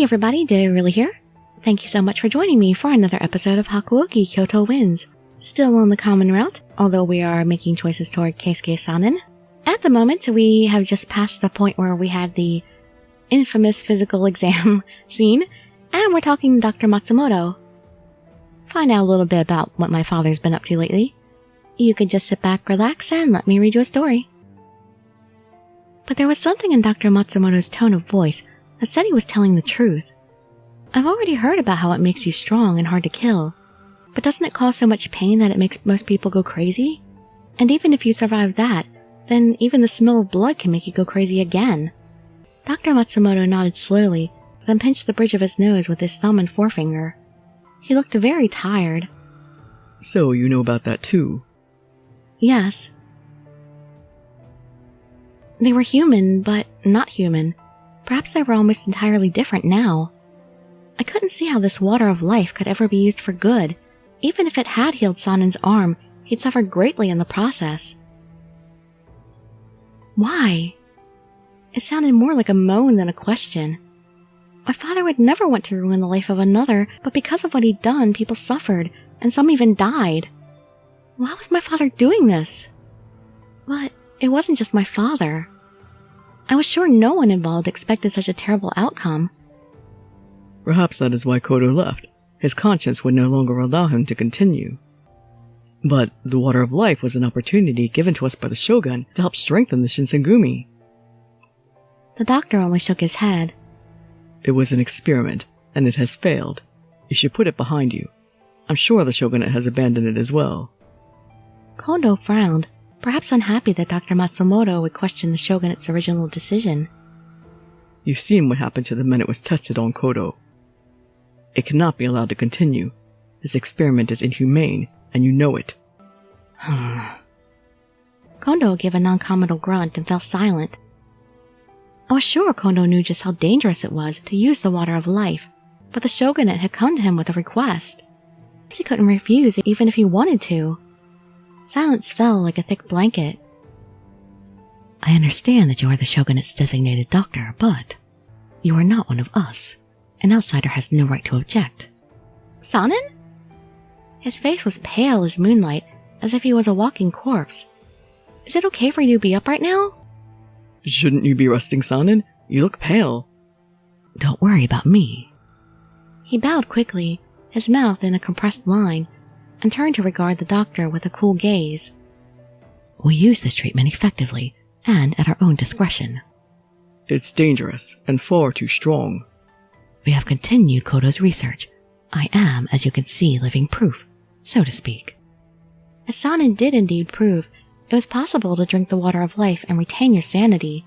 Hey everybody, Dirili here. Thank you so much for joining me for another episode of Hakuoki Kyoto Wins. Still on the common route, although we are making choices toward Keisuke Sanan. At the moment, we have just passed the point where we had the infamous physical exam scene, and we're talking to Dr. Matsumoto. Find out a little bit about what my father's been up to lately. You could just sit back, relax, and let me read you a story. But there was something in Dr. Matsumoto's tone of voice that said he was telling the truth. I've already heard about how it makes you strong and hard to kill, but doesn't it cause so much pain that it makes most people go crazy? And even if you survive that, then even the smell of blood can make you go crazy again. Dr. Matsumoto nodded slowly, then pinched the bridge of his nose with his thumb and forefinger. He looked very tired. So you know about that too? Yes. They were human, but not human. Perhaps they were almost entirely different now. I couldn't see how this water of life could ever be used for good. Even if it had healed Sanan's arm, he'd suffer greatly in the process. Why? It sounded more like a moan than a question. My father would never want to ruin the life of another, but because of what he'd done, people suffered, and some even died. Why was my father doing this? But it wasn't just my father. I was sure no one involved expected such a terrible outcome. Perhaps that is why Kodo left. His conscience would no longer allow him to continue. But the Water of Life was an opportunity given to us by the Shogun to help strengthen the Shinsengumi. The doctor only shook his head. It was an experiment, and it has failed. You should put it behind you. I'm sure the Shogunate has abandoned it as well. Kondo frowned, perhaps unhappy that Dr. Matsumoto would question the Shogunate's original decision. You've seen what happened to the men it was tested on, Kodo. It cannot be allowed to continue. This experiment is inhumane, and you know it. Kondo gave a non-committal grunt and fell silent. I was sure Kondo knew just how dangerous it was to use the Water of Life, but the Shogunate had come to him with a request. He couldn't refuse it even if he wanted to. Silence fell like a thick blanket. I understand that you are the Shogunate's designated doctor, but you are not one of us. An outsider has no right to object. Sanan? His face was pale as moonlight, as if he was a walking corpse. Is it okay for you to be up right now? Shouldn't you be resting, Sanan? You look pale. Don't worry about me. He bowed quickly, his mouth in a compressed line, and turned to regard the doctor with a cool gaze. We use this treatment effectively, and at our own discretion. It's dangerous, and far too strong. We have continued Kodo's research. I am, as you can see, living proof, so to speak. As Sanan did indeed prove, it was possible to drink the Water of Life and retain your sanity.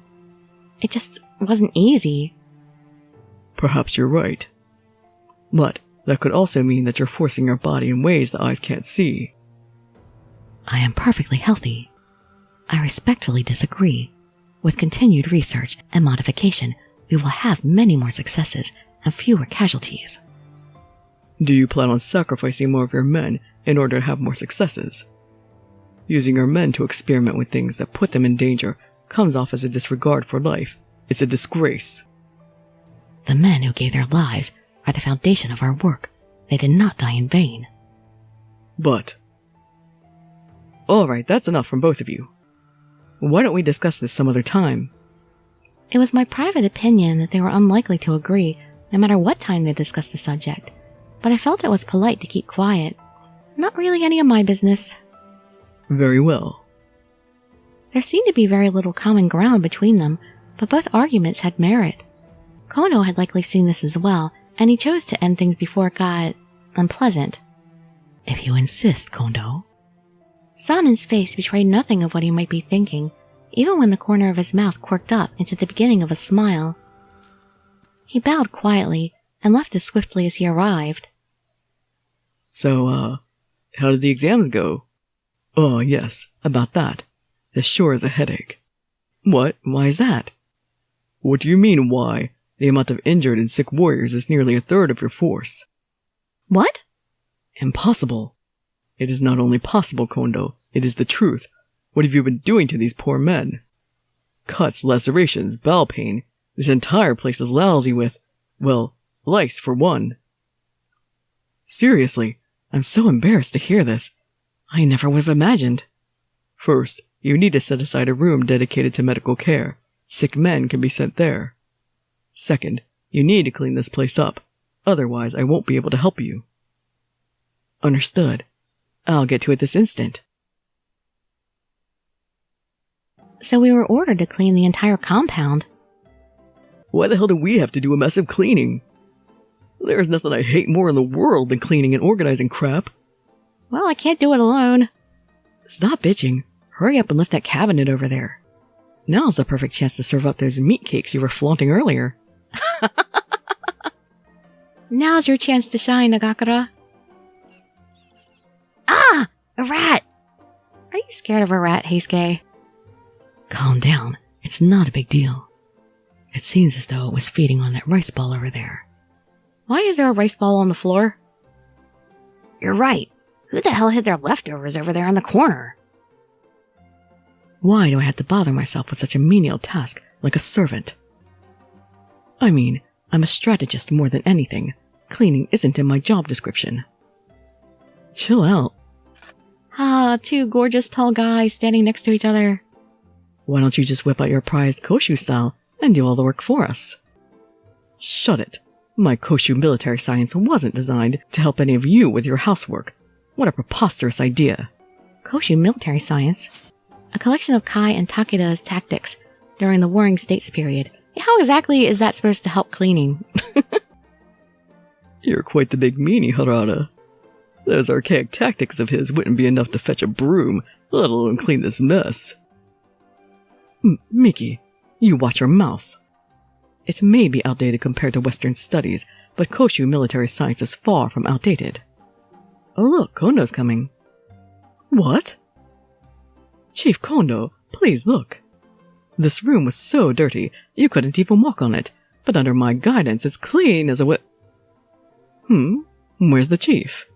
It just wasn't easy. Perhaps you're right. But that could also mean that you're forcing your body in ways that eyes can't see. I am perfectly healthy. I respectfully disagree. With continued research and modification, we will have many more successes and fewer casualties. Do you plan on sacrificing more of your men in order to have more successes? Using your men to experiment with things that put them in danger comes off as a disregard for life. It's a disgrace. The men who gave their lives are the foundation of our work. They did not die in vain. But... Alright, that's enough from both of you. Why don't we discuss this some other time? It was my private opinion that they were unlikely to agree, no matter what time they discussed the subject, but I felt it was polite to keep quiet. Not really any of my business. Very well. There seemed to be very little common ground between them, but both arguments had merit. Kono had likely seen this as well, and he chose to end things before it got unpleasant. If you insist, Kondo. Sanan's face betrayed nothing of what he might be thinking, even when the corner of his mouth quirked up into the beginning of a smile. He bowed quietly and left as swiftly as he arrived. So, how did the exams go? Oh, yes, about that. This sure is a headache. What? Why is that? What do you mean, why? The amount of injured and sick warriors is nearly a third of your force. What? Impossible. It is not only possible, Kondo, it is the truth. What have you been doing to these poor men? Cuts, lacerations, bowel pain. This entire place is lousy with, well, Lice, for one. Seriously, I'm so embarrassed to hear this. I never would have imagined. First, you need to set aside a room dedicated to medical care. Sick men can be sent there. Second, you need to clean this place up. Otherwise, I won't be able to help you. Understood. I'll get to it this instant. So we were ordered to clean the entire compound. Why the hell do we have to do a massive cleaning? There's nothing I hate more in the world than cleaning and organizing crap. Well, I can't do it alone. Stop bitching. Hurry up and lift that cabinet over there. Now's the perfect chance to serve up those meat cakes you were flaunting earlier. Now's your chance to shine, Nagakura. Ah! A rat! Are you scared of a rat, Heisuke? Calm down. It's not a big deal. It seems as though it was feeding on that rice ball over there. Why is there a rice ball on the floor? You're right. Who the hell hid their leftovers over there in the corner? Why do I have to bother myself with such a menial task like a servant? I mean, I'm a strategist more than anything. Cleaning isn't in my job description. Chill out. Ah, two gorgeous tall guys standing next to each other. Why don't you just whip out your prized Koshu style and do all the work for us? Shut it. My Koshu military science wasn't designed to help any of you with your housework. What a preposterous idea. Koshu military science? A collection of Kai and Takeda's tactics during the Warring States period. How exactly is that supposed to help cleaning? You're quite the big meanie, Harada. Those archaic tactics of his wouldn't be enough to fetch a broom, let alone clean this mess. Miki, you watch your mouth. It may be outdated compared to Western studies, but Koshu military science is far from outdated. Oh look, Kondo's coming. What? Chief Kondo, please look. This room was so dirty, you couldn't even walk on it, but under my guidance it's clean as a Where's the chief?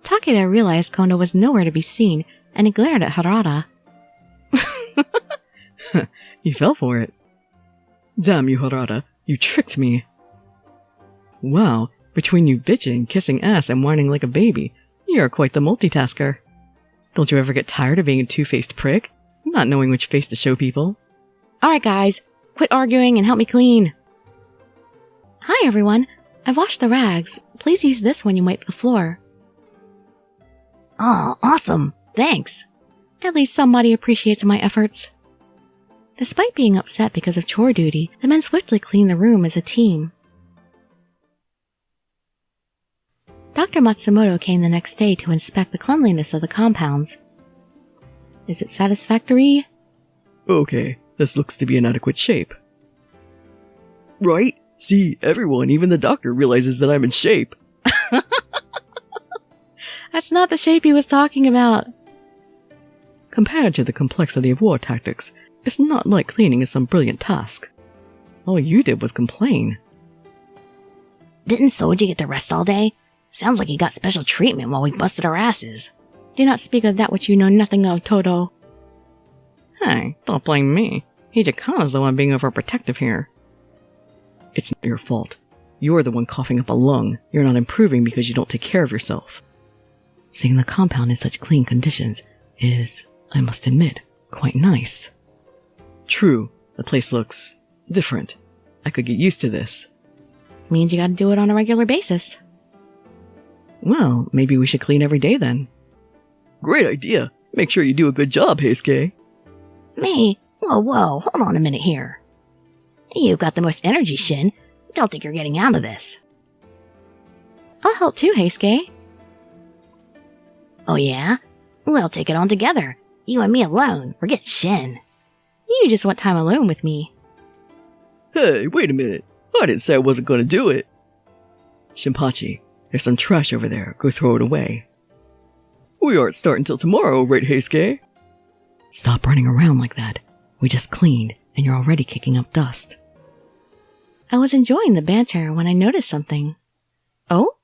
Takeda realized Kondo was nowhere to be seen, and he glared at Harada. You fell for it. Damn you, Harada, you tricked me. Wow, between you bitching, kissing ass, and whining like a baby, you're quite the multitasker. Don't you ever get tired of being a two-faced prick? Not knowing which face to show people? Alright guys, quit arguing and help me clean. Hi everyone, I've washed the rags. Please use this when you wipe the floor. Oh, awesome, thanks. At least somebody appreciates my efforts. Despite being upset because of chore duty, the men swiftly cleaned the room as a team. Dr. Matsumoto came the next day to inspect the cleanliness of the compounds. Is it satisfactory? Okay, this looks to be in adequate shape. Right? See, everyone, even the doctor, realizes that I'm in shape. That's not the shape he was talking about. Compared to the complexity of war tactics, it's not like cleaning is some brilliant task. All you did was complain. Didn't Soji get to rest all day? Sounds like he got special treatment while we busted our asses. Do not speak of that which you know nothing of, Todo. Hey, don't blame me. Hijikana's the one being overprotective here. It's not your fault. You're the one coughing up a lung. You're not improving because you don't take care of yourself. Seeing the compound in such clean conditions is, I must admit, quite nice. True, the place looks different. I could get used to this. Means you gotta do it on a regular basis. Well, maybe we should clean every day then. Great idea. Make sure you do a good job, Heisuke. Me? Whoa, hold on a minute here. You've got the most energy, Shin. Don't think you're getting out of this. I'll help too, Heisuke. Oh yeah? We'll take it on together. You and me alone. Forget Shin. You just want time alone with me. Hey, wait a minute. I didn't say I wasn't going to do it. Shinpachi, there's some trash over there. Go throw it away. We aren't starting till tomorrow, right, Heisuke? Stop running around like that. We just cleaned, and you're already kicking up dust. I was enjoying the banter when I noticed something. Oh?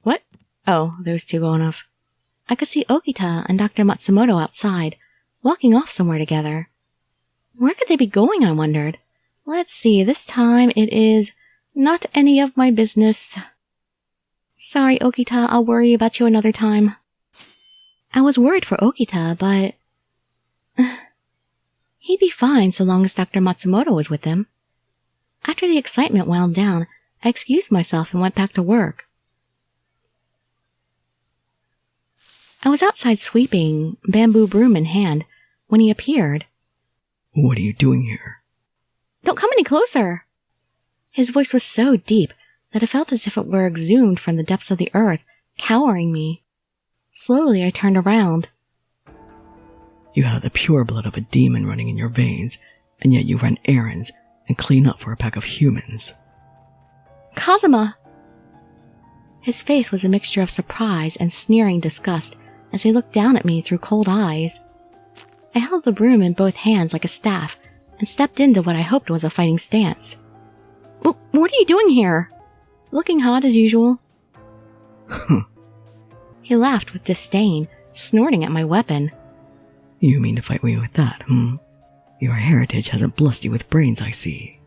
What? Oh, those two going off. I could see Okita and Dr. Matsumoto outside, walking off somewhere together. Where could they be going, I wondered? Let's see, this time it is Not any of my business. Sorry, Okita, I'll worry about you another time. I was worried for Okita, but... he'd be fine so long as Dr. Matsumoto was with him. After the excitement wound down, I excused myself and went back to work. I was outside sweeping, bamboo broom in hand, when he appeared. What are you doing here? Don't come any closer! His voice was so deep that it felt as if it were exhumed from the depths of the earth, cowering me. Slowly I turned around. You have the pure blood of a demon running in your veins, and yet you run errands and clean up for a pack of humans. Kazuma! His face was a mixture of surprise and sneering disgust as he looked down at me through cold eyes. I held the broom in both hands like a staff and stepped into what I hoped was a fighting stance. What are you doing here? Looking hot as usual. He laughed with disdain, snorting at my weapon. You mean to fight me with that, Your heritage hasn't blessed you with brains, I see.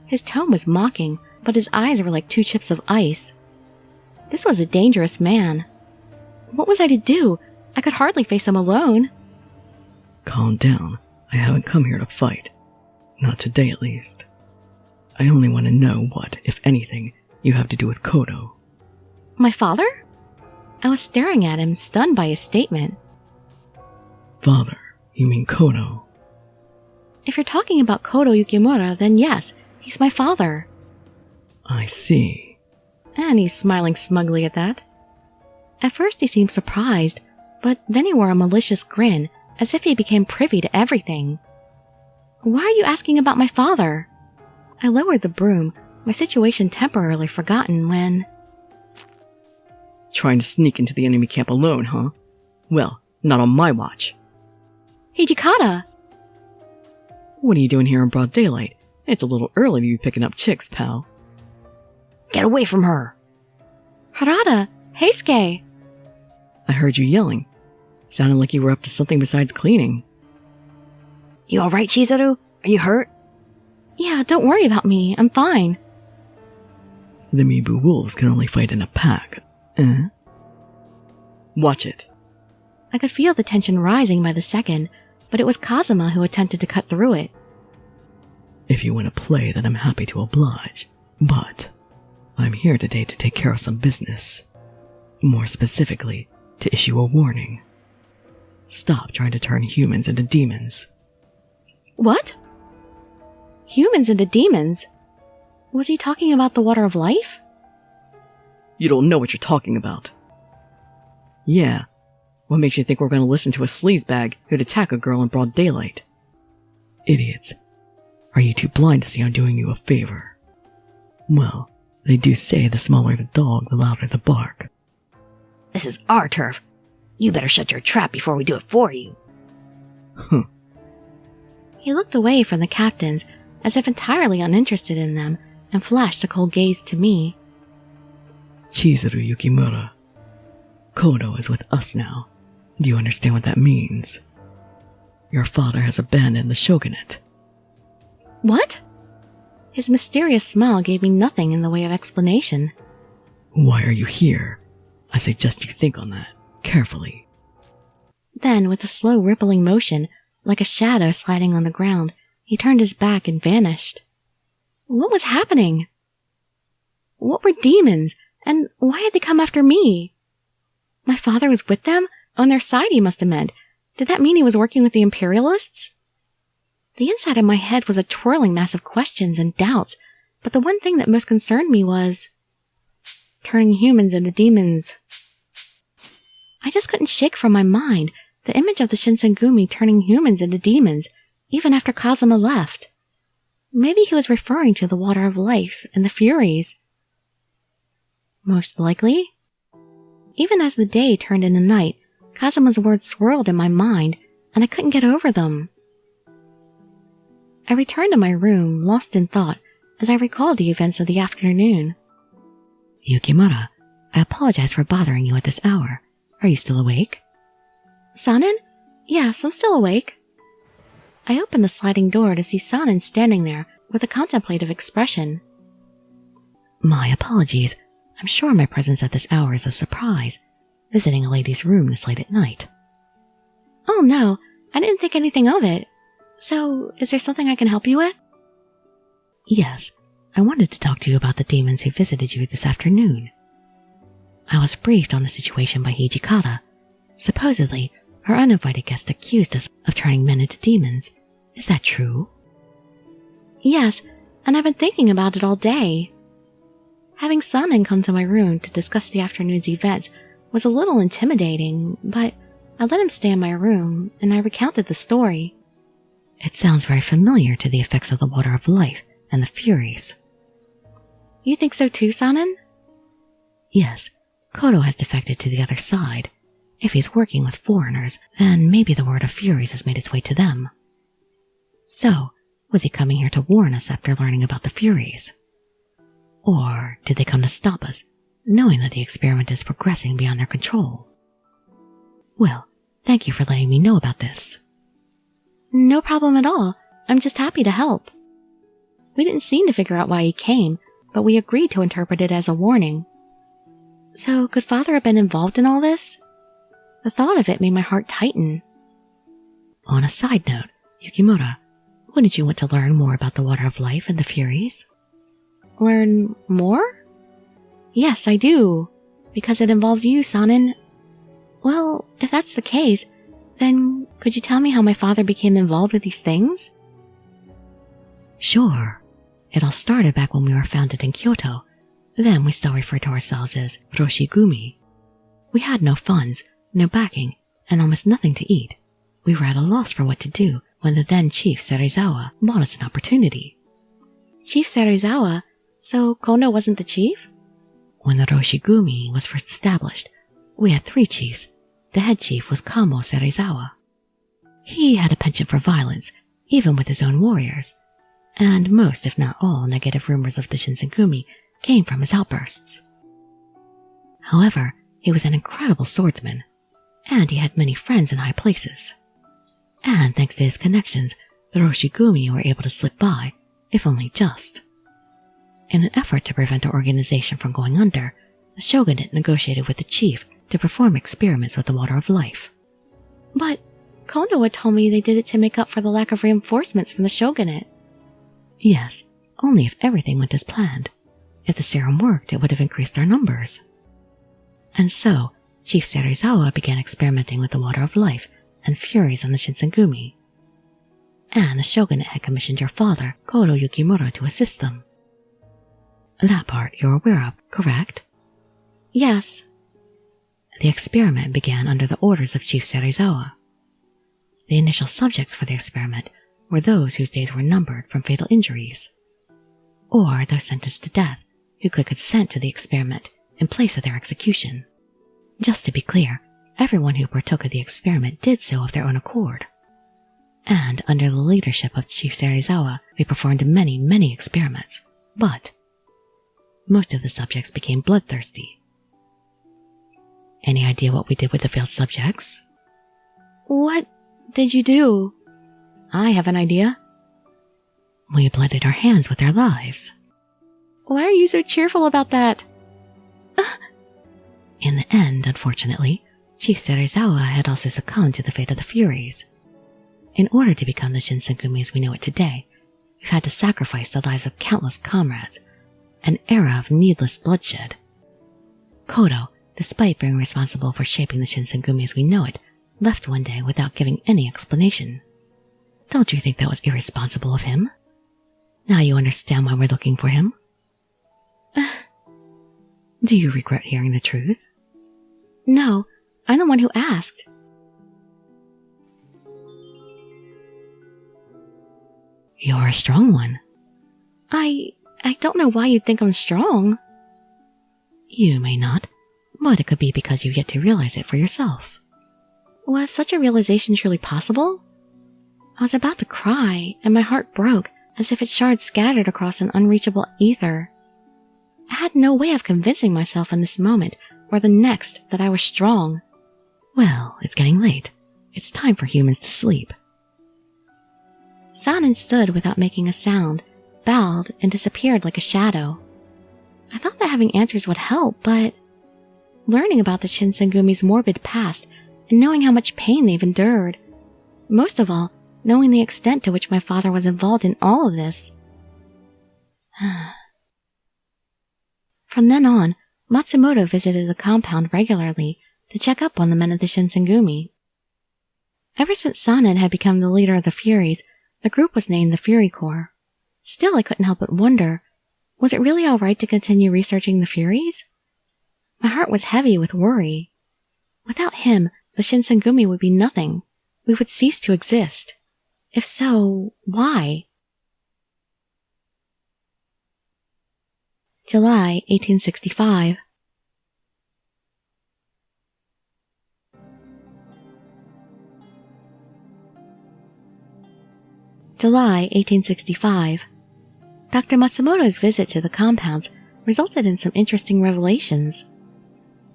His tone was mocking, but his eyes were like 2 chips of ice. This was a dangerous man. What was I to do? I could hardly face him alone. Calm down. I haven't come here to fight. Not today, at least. I only want to know what, if anything, you have to do with Kyoto. My father? I was staring at him, stunned by his statement. Father? You mean Kyoto? If you're talking about Kyoto Yukimura, then yes, he's my father. I see. And he's smiling smugly at that. At first he seemed surprised, but then he wore a malicious grin, as if he became privy to everything. Why are you asking about my father? I lowered the broom, my situation temporarily forgotten when... Trying to sneak into the enemy camp alone, huh? Well, not on my watch. Hijikata! What are you doing here in broad daylight? It's a little early to be picking up chicks, pal. Get away from her! Harada! Heisuke! I heard you yelling. Sounded like you were up to something besides cleaning. You alright, Chizuru? Are you hurt? Yeah, don't worry about me. I'm fine. The Mibu wolves can only fight in a pack. Watch it. I could feel the tension rising by the second, but it was Kazuma who attempted to cut through it. If you want to play, then I'm happy to oblige. But I'm here today to take care of some business. More specifically, to issue a warning. Stop trying to turn humans into demons. What? Humans into demons? Was he talking about the water of life? You don't know what you're talking about. Yeah. What makes you think we're going to listen to a sleazebag who'd attack a girl in broad daylight? Idiots. Are you too blind to see I'm doing you a favor? Well, they do say the smaller the dog, the louder the bark. This is our turf. You better shut your trap before we do it for you. He looked away from the captains, as if entirely uninterested in them, and flashed a cold gaze to me. Chizuru Yukimura. Kyoto is with us now. Do you understand what that means? Your father has abandoned the shogunate. What? His mysterious smile gave me nothing in the way of explanation. Why are you here? I suggest you think on that, carefully. Then, with a slow rippling motion, like a shadow sliding on the ground, he turned his back and vanished. What was happening? What were demons, and why had they come after me? My father was with them? On their side, he must have meant. Did that mean he was working with the Imperialists? The inside of my head was a twirling mass of questions and doubts, but the one thing that most concerned me was... turning humans into demons. I just couldn't shake from my mind the image of the Shinsengumi turning humans into demons, even after Kazuma left. Maybe he was referring to the water of life and the Furies. Most likely. Even as the day turned into night, Kazuma's words swirled in my mind, and I couldn't get over them. I returned to my room, lost in thought, as I recalled the events of the afternoon. Yukimura, I apologize for bothering you at this hour. Are you still awake? Sanan? Yes, I'm still awake. I opened the sliding door to see Sanan standing there with a contemplative expression. My apologies. I'm sure my presence at this hour is a surprise, visiting a lady's room this late at night. Oh no, I didn't think anything of it. So, is there something I can help you with? Yes, I wanted to talk to you about the demons who visited you this afternoon. I was briefed on the situation by Hijikata. Supposedly, our uninvited guest accused us of turning men into demons. Is that true? Yes, and I've been thinking about it all day. Having Sanan come to my room to discuss the afternoon's events was a little intimidating, but I let him stay in my room and I recounted the story. It sounds very familiar to the effects of the water of life and the Furies. You think so too, Sanan? Yes, Kodo has defected to the other side. If he's working with foreigners, then maybe the word of Furies has made its way to them. So, was he coming here to warn us after learning about the Furies? Or did they come to stop us, knowing that the experiment is progressing beyond their control? Well, thank you for letting me know about this. No problem at all. I'm just happy to help. We didn't seem to figure out why he came, but we agreed to interpret it as a warning. So, could Father have been involved in all this? The thought of it made my heart tighten. On a side note, Yukimura, wouldn't you want to learn more about the water of life and the Furies? Learn more? Yes, I do. Because it involves you, Sanan. Well, if that's the case, then could you tell me how my father became involved with these things? Sure. It all started back when we were founded in Kyoto. Then we still referred to ourselves as Roshigumi. We had no funds, no backing, and almost nothing to eat. We were at a loss for what to do when the then Chief Serizawa bought us an opportunity. Chief Serizawa? So Kono wasn't the chief? When the Roshigumi was first established, we had 3 chiefs. The head chief was Kamo Serizawa. He had a penchant for violence, even with his own warriors, and most, if not all, negative rumors of the Shinsengumi came from his outbursts. However, he was an incredible swordsman, and he had many friends in high places. And thanks to his connections, the Roshigumi were able to slip by, if only just. In an effort to prevent our organization from going under, the shogunate negotiated with the chief to perform experiments with the water of life. But Kondo had told me they did it to make up for the lack of reinforcements from the shogunate. Yes, only if everything went as planned. If the serum worked, it would have increased our numbers. And so, Chief Serizawa began experimenting with the water of life and Furies on the Shinsengumi. And the shogunate had commissioned your father, Kodo Yukimura, to assist them. That part you're aware of, correct? Yes. The experiment began under the orders of Chief Serizawa. The initial subjects for the experiment were those whose days were numbered from fatal injuries, or those sentenced to death who could consent to the experiment in place of their execution. Just to be clear, everyone who partook of the experiment did so of their own accord. And under the leadership of Chief Serizawa, we performed many, many experiments, but most of the subjects became bloodthirsty. Any idea what we did with the failed subjects? What did you do? I have an idea. We blooded our hands with their lives. Why are you so cheerful about that? In the end, unfortunately, Chief Serizawa had also succumbed to the fate of the Furies. In order to become the Shinsengumi as we know it today, we've had to sacrifice the lives of countless comrades, an era of needless bloodshed. Kodo, despite being responsible for shaping the Shinsengumi as we know it, left one day without giving any explanation. Don't you think that was irresponsible of him? Now you understand why we're looking for him? Do you regret hearing the truth? No, I'm the one who asked. You're a strong one. I don't know why you'd think I'm strong. You may not, but it could be because you've yet to realize it for yourself. Was such a realization truly possible? I was about to cry, and my heart broke as if its shards scattered across an unreachable ether. I had no way of convincing myself in this moment or the next that I was strong. Well, it's getting late. It's time for humans to sleep. Sanan stood without making a sound, bowed, and disappeared like a shadow. I thought that having answers would help, but learning about the Shinsengumi's morbid past and knowing how much pain they've endured, most of all, knowing the extent to which my father was involved in all of this. From then on, Matsumoto visited the compound regularly to check up on the men of the Shinsengumi. Ever since Sanan had become the leader of the Furies, the group was named the Fury Corps. Still, I couldn't help but wonder, was it really all right to continue researching the Furies? My heart was heavy with worry. Without him, the Shinsengumi would be nothing. We would cease to exist. If so, why? July 1865. July 1865. Dr. Matsumoto's visit to the compounds resulted in some interesting revelations,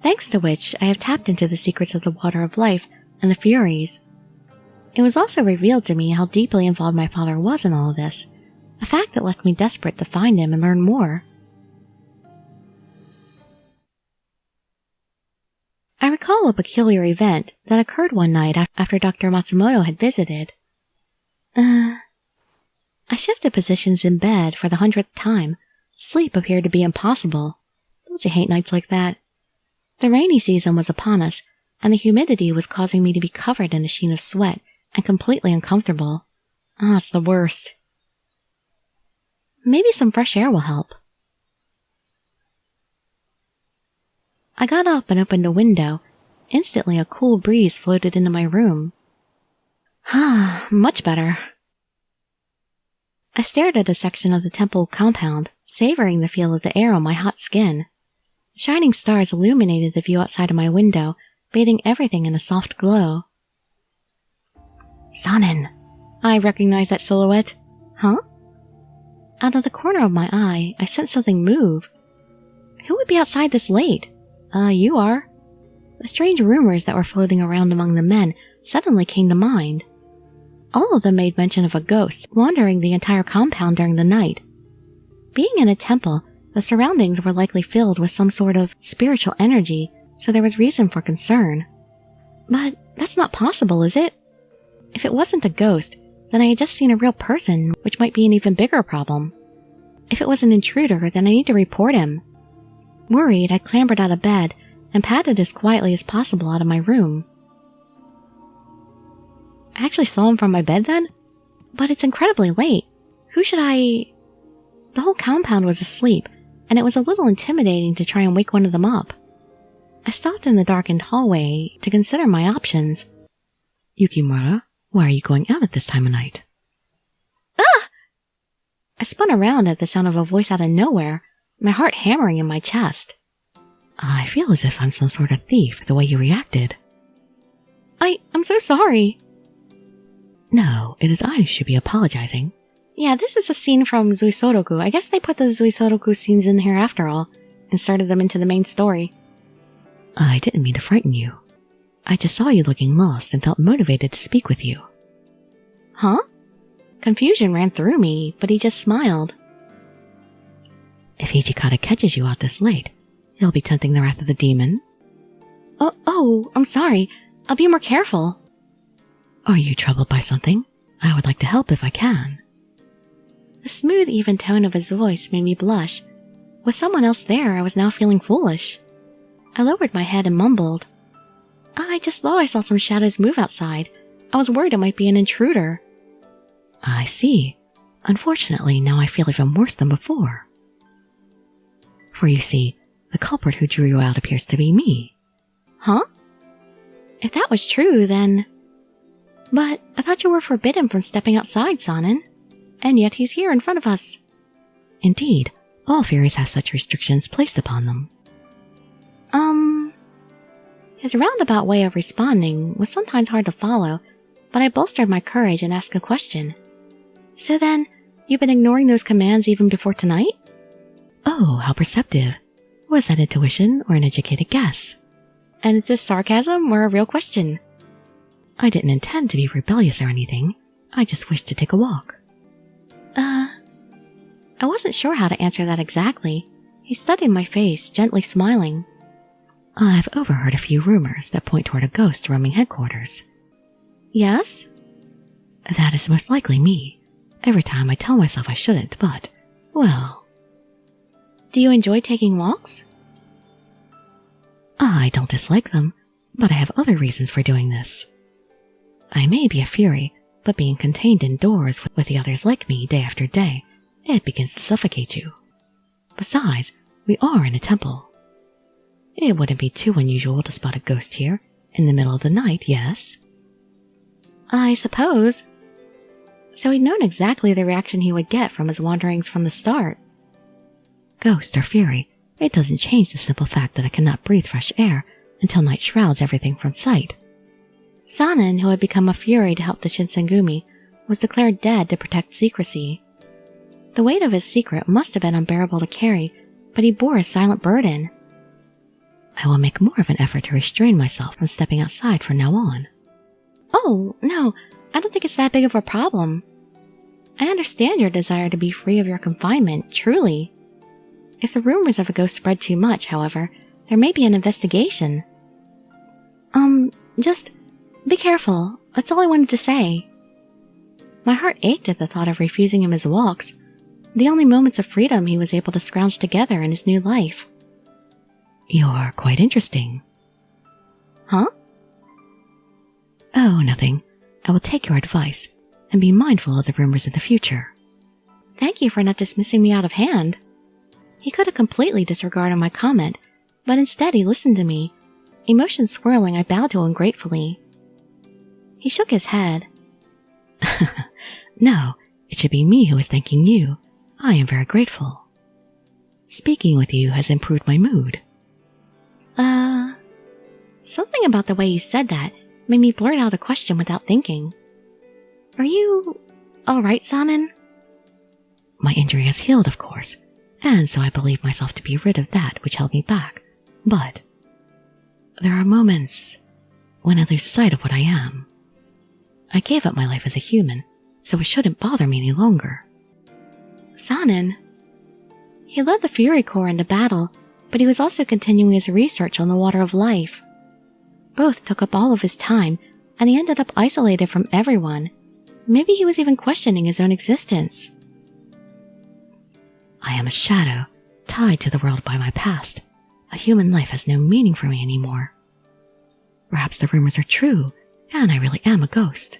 thanks to which I have tapped into the secrets of the Water of Life and the Furies. It was also revealed to me how deeply involved my father was in all of this, a fact that left me desperate to find him and learn more. I recall a peculiar event that occurred one night after Dr. Matsumoto had visited. I shifted positions in bed for the 100th time. Sleep appeared to be impossible. Don't you hate nights like that? The rainy season was upon us, and the humidity was causing me to be covered in a sheen of sweat and completely uncomfortable. It's the worst. Maybe some fresh air will help. I got up and opened a window. Instantly, a cool breeze floated into my room. Much better. I stared at a section of the temple compound, savoring the feel of the air on my hot skin. Shining stars illuminated the view outside of my window, bathing everything in a soft glow. Sanan! I recognized that silhouette. Huh? Out of the corner of my eye, I sensed something move. Who would be outside this late? You are. The strange rumors that were floating around among the men suddenly came to mind. All of them made mention of a ghost wandering the entire compound during the night. Being in a temple, the surroundings were likely filled with some sort of spiritual energy, so there was reason for concern. But that's not possible, is it? If it wasn't a ghost, then I had just seen a real person, which might be an even bigger problem. If it was an intruder, then I need to report him. Worried, I clambered out of bed and padded as quietly as possible out of my room. I actually saw him from my bed then? But it's incredibly late. Who should I... The whole compound was asleep, and it was a little intimidating to try and wake one of them up. I stopped in the darkened hallway to consider my options. Yukimura, why are you going out at this time of night? Ah! I spun around at the sound of a voice out of nowhere, my heart hammering in my chest. I feel as if I'm some sort of thief, the way you reacted. I'm so sorry. No, it is I who should be apologizing. Yeah, this is a scene from Zuisoroku. I guess they put the Zuisoroku scenes in here after all, inserted them into the main story. I didn't mean to frighten you. I just saw you looking lost and felt motivated to speak with you. Huh? Confusion ran through me, but he just smiled. If Hijikata catches you out this late, he'll be tempting the wrath of the demon. Oh, I'm sorry. I'll be more careful. Are you troubled by something? I would like to help if I can. The smooth, even tone of his voice made me blush. With someone else there, I was now feeling foolish. I lowered my head and mumbled. I just thought I saw some shadows move outside. I was worried it might be an intruder. I see. Unfortunately, now I feel even worse than before. For you see, the culprit who drew you out appears to be me. Huh? If that was true, then... But I thought you were forbidden from stepping outside, Sanan. And yet he's here in front of us. Indeed, all fairies have such restrictions placed upon them. His roundabout way of responding was sometimes hard to follow, but I bolstered my courage and asked a question. So then, you've been ignoring those commands even before tonight? Oh, how perceptive. Was that intuition or an educated guess? And is this sarcasm or a real question? I didn't intend to be rebellious or anything. I just wished to take a walk. I wasn't sure how to answer that exactly. He studied my face, gently smiling. I've overheard a few rumors that point toward a ghost roaming headquarters. Yes? That is most likely me. Every time I tell myself I shouldn't, but, well... Do you enjoy taking walks? I don't dislike them, but I have other reasons for doing this. I may be a fury, but being contained indoors with the others like me day after day, it begins to suffocate you. Besides, we are in a temple. It wouldn't be too unusual to spot a ghost here, in the middle of the night, yes? I suppose. So he'd known exactly the reaction he would get from his wanderings from the start. Ghost or fury, it doesn't change the simple fact that I cannot breathe fresh air until night shrouds everything from sight. Sanan, who had become a fury to help the Shinsengumi, was declared dead to protect secrecy. The weight of his secret must have been unbearable to carry, but he bore a silent burden. I will make more of an effort to restrain myself from stepping outside from now on. Oh, no, I don't think it's that big of a problem. I understand your desire to be free of your confinement, truly. If the rumors of a ghost spread too much, however, there may be an investigation. Just be careful. That's all I wanted to say. My heart ached at the thought of refusing him his walks, the only moments of freedom he was able to scrounge together in his new life. You're quite interesting. Huh? Oh, nothing. I will take your advice and be mindful of the rumors in the future. Thank you for not dismissing me out of hand. He could have completely disregarded my comment, but instead he listened to me. Emotions swirling, I bowed to him gratefully. He shook his head. No, it should be me who is thanking you. I am very grateful. Speaking with you has improved my mood. Something about the way you said that made me blurt out a question without thinking. Are you alright, Sanan? My injury has healed, of course, and so I believe myself to be rid of that which held me back. But there are moments when I lose sight of what I am. I gave up my life as a human, so it shouldn't bother me any longer. Sanan. He led the Fury Corps into battle, but he was also continuing his research on the water of life. Both took up all of his time, and he ended up isolated from everyone. Maybe he was even questioning his own existence. I am a shadow, tied to the world by my past. A human life has no meaning for me anymore. Perhaps the rumors are true, and I really am a ghost.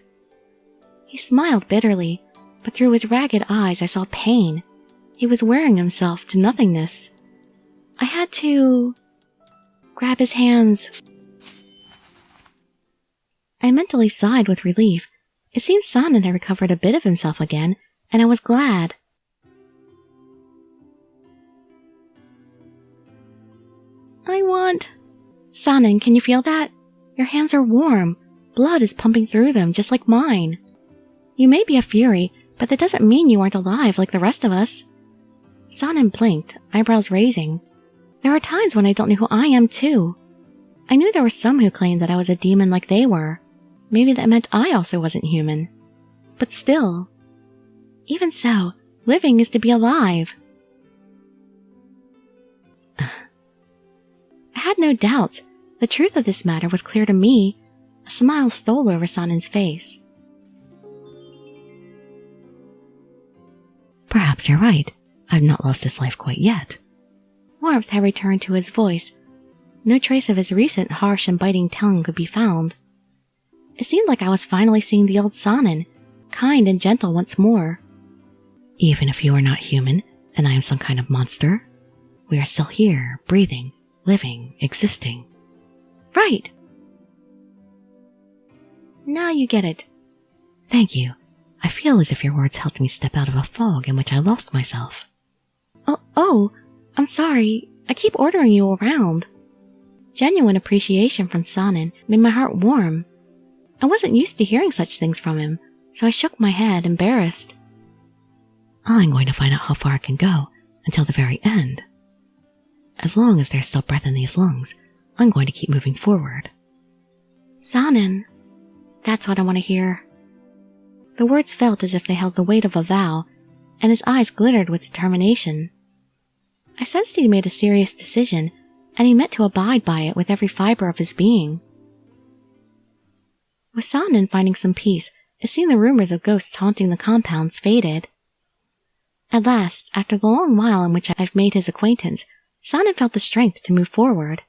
He smiled bitterly, but through his ragged eyes I saw pain. He was wearing himself to nothingness. I had to grab his hands. I mentally sighed with relief. It seemed Sanan had recovered a bit of himself again, and I was glad. Sanan, can you feel that? Your hands are warm. Blood is pumping through them, just like mine. You may be a fury, but that doesn't mean you aren't alive like the rest of us. Sanan blinked, eyebrows raising. There are times when I don't know who I am, too. I knew there were some who claimed that I was a demon like they were. Maybe that meant I also wasn't human. But still. Even so, living is to be alive. I had no doubts. The truth of this matter was clear to me. A smile stole over Sanan's face. Perhaps you're right. I've not lost this life quite yet. Warmth had returned to his voice. No trace of his recent harsh and biting tongue could be found. It seemed like I was finally seeing the old Sanan, kind and gentle once more. Even if you are not human, and I am some kind of monster, we are still here, breathing, living, existing. Right! Now you get it. Thank you. I feel as if your words helped me step out of a fog in which I lost myself. Oh, I'm sorry. I keep ordering you around. Genuine appreciation from Sanan made my heart warm. I wasn't used to hearing such things from him, so I shook my head, embarrassed. I'm going to find out how far I can go until the very end. As long as there's still breath in these lungs, I'm going to keep moving forward. Sanan, that's what I want to hear. The words felt as if they held the weight of a vow, and his eyes glittered with determination. I sensed he'd made a serious decision, and he meant to abide by it with every fiber of his being. With Sanan finding some peace, it seemed the rumors of ghosts haunting the compounds faded. At last, after the long while in which I've made his acquaintance, Sanan felt the strength to move forward.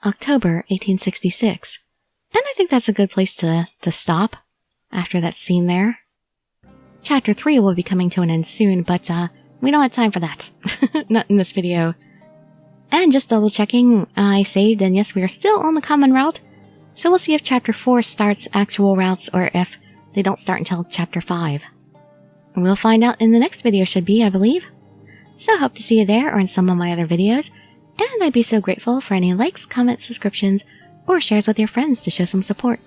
October 1866. And I think that's a good place to stop after that scene there. Chapter 3 will be coming to an end soon, but we don't have time for that. Not in this video. And just double checking, I saved, and yes, we are still on the common route. So we'll see if Chapter 4 starts actual routes or if they don't start until Chapter 5. We'll find out in the next video should be, I believe. So hope to see you there or in some of my other videos. And I'd be so grateful for any likes, comments, subscriptions, or shares with your friends to show some support.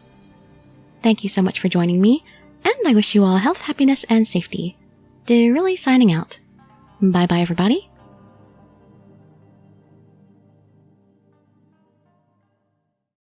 Thank you so much for joining me, and I wish you all health, happiness, and safety. Dirili signing out. Bye bye everybody.